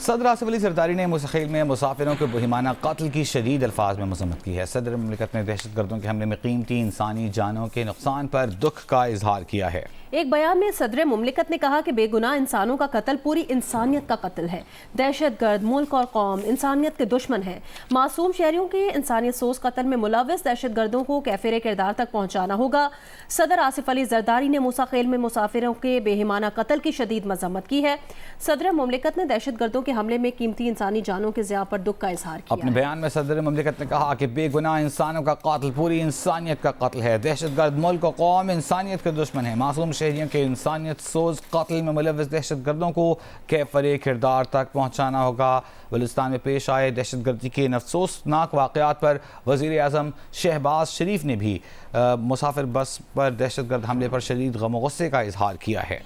صدر آصف علی زرداری نے موسی خیل میں مسافروں کے بہیمانہ قتل کی شدید الفاظ میں مذمت کی ہے۔ صدر مملکت نے دہشت گردوں کے حملے میں قیمتی انسانی جانوں کے نقصان پر دکھ کا اظہار کیا ہے۔ ایک بیان میں صدر مملکت نے کہا کہ بے گناہ انسانوں کا قتل پوری انسانیت کا قتل ہے۔ دہشت گرد ملک اور قوم انسانیت کے دشمن ہیں۔ معصوم شہریوں کے انسانیت سوز قتل میں ملوث دہشت گردوں کو کیفر کردار تک پہنچانا ہوگا۔ صدر آصف علی زرداری نے موسی خیل میں مسافروں کے بےہمانہ قتل کی شدید مذمت کی ہے۔ صدر مملکت نے دہشت گردوں کے حملے میں قیمتی انسانی جانوں کے ضیاع پر دکھ کا اظہار کیا۔ اپنے بیان میں صدر مملکت نے کہا کہ بے گناہ انسانوں کا قتل پوری انسانیت کا قتل ہے۔ دہشت گرد ملک اور قوم انسانیت کے دشمن ہیں۔ معصوم شہریوں کے انسانیت سوز قتل میں ملوث دہشت گردوں کو کیفر کردار تک پہنچانا ہوگا۔ بلوچستان میں پیش آئے دہشت گردی کے افسوسناک واقعات پر وزیر اعظم شہباز شریف نے بھی مسافر بس پر دہشت گرد حملے پر شدید غم و غصے کا اظہار کیا ہے۔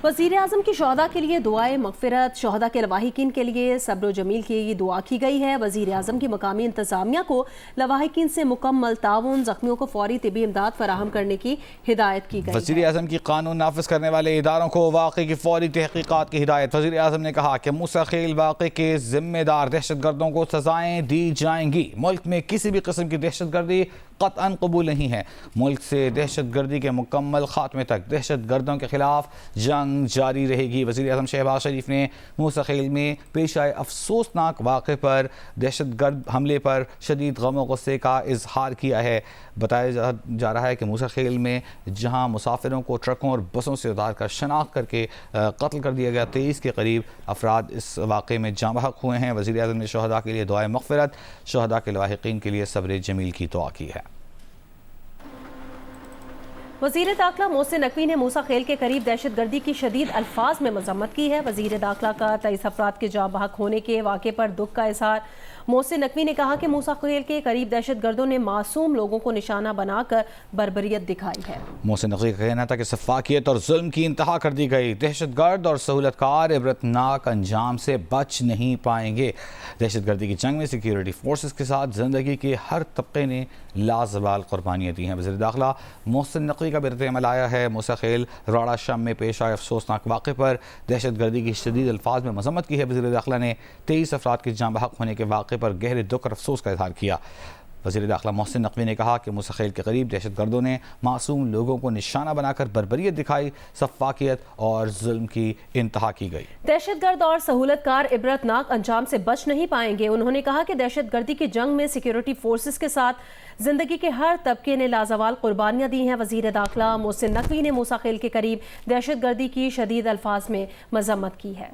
وزیر اعظم کی شہداء کے لیے دعائے مغفرت، شہداء کے لواحقین کے لیے صبر و جمیل کی یہ دعا کی گئی ہے۔ وزیر اعظم کی مقامی انتظامیہ کو لواحقین سے مکمل تعاون، زخمیوں کو فوری طبی امداد فراہم کرنے کی ہدایت کی گئی ہے۔ وزیر اعظم کی قانون نافذ کرنے والے اداروں کو واقعے کی فوری تحقیقات کی ہدایت۔ وزیر اعظم نے کہا کہ موسی خیل واقعے کے ذمہ دار دہشت گردوں کو سزائیں دی جائیں گی۔ ملک میں کسی بھی قسم کی دہشت گردی قطعاً قبول نہیں ہے۔ ملک سے دہشت گردی کے مکمل خاتمے تک دہشت گردوں کے خلاف جنگ جاری رہے گی۔ وزیر اعظم شہباز شریف نے موسی خیل میں پیش آئے افسوسناک واقعے پر دہشت گرد حملے پر شدید غم و غصے کا اظہار کیا ہے۔ بتایا جا رہا ہے کہ موسی خیل میں جہاں مسافروں کو ٹرکوں اور بسوں سے اتار کر شناخت کر کے قتل کر دیا گیا، 23 کے قریب افراد اس واقعے میں جاں بحق ہوئے ہیں۔ وزیر اعظم نے شہداء کے لیے دعائے مغفرت، شہداء کے لواحقین کے لیے صبر جمیل کی دعا کی ہے۔ وزیر داخلہ محسن نقوی نے موسی خیل کے قریب دہشت گردی کی شدید الفاظ میں مذمت کی ہے۔ وزیر داخلہ کا 23 افراد کے جاں بحق ہونے کے واقعے پر دکھ کا اظہار۔ محسن نقوی نے کہا کہ موسی خیل کے قریب دہشت گردوں نے معصوم لوگوں کو نشانہ بنا کر بربریت دکھائی ہے۔ محسن نقوی کا کہنا تھا کہ سفاکیت اور ظلم کی انتہا کر دی گئی۔ دہشت گرد اور سہولت کار عبرتناک انجام سے بچ نہیں پائیں گے۔ دہشت گردی کی جنگ میں سیکیورٹی فورسز کے ساتھ زندگی کے ہر طبقے نے لازوال قربانیاں دی ہیں۔ وزیر داخلہ محسن نقوی کا رد عمل آیا ہے۔ موسی خیل روڑا شام میں پیش آئے افسوسناک واقعے پر دہشت گردی کی شدید الفاظ میں مذمت کی ہے۔ وزیر داخلہ نے 23 افراد کے جاں بحق ہونے کے واقعے پر گہرے دکھ اور افسوس کا اظہار کیا۔ وزیر داخلہ محسن نقوی نے کہا کہ موسی خیل کے قریب دہشت گردوں نے معصوم لوگوں کو نشانہ بنا کر بربریت دکھائی، سفاکیت اور ظلم کی انتہا کی گئی۔ دہشت گرد اور سہولت کار عبرتناک انجام سے بچ نہیں پائیں گے۔ انہوں نے کہا کہ دہشت گردی کی جنگ میں سیکیورٹی فورسز کے ساتھ زندگی کے ہر طبقے نے لازوال قربانیاں دی ہیں۔ وزیر داخلہ محسن نقوی نے موسی خیل کے قریب دہشت گردی کی شدید الفاظ میں مذمت کی ہے۔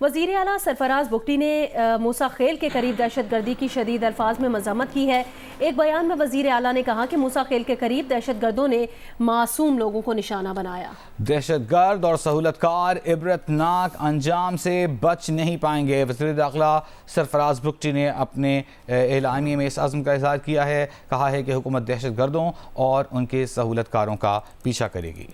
وزیر اعلیٰ سرفراز بگٹی نے موسی خیل کے قریب دہشت گردی کی شدید الفاظ میں مذمت کی ہے۔ ایک بیان میں وزیر اعلیٰ نے کہا کہ موسی خیل کے قریب دہشت گردوں نے معصوم لوگوں کو نشانہ بنایا۔ دہشت گرد اور سہولت کار عبرتناک انجام سے بچ نہیں پائیں گے۔ وزیر داخلہ سرفراز بگٹی نے اپنے اعلامیے میں اس عزم کا اظہار کیا ہے، کہا ہے کہ حکومت دہشت گردوں اور ان کے سہولت کاروں کا پیچھا کرے گی۔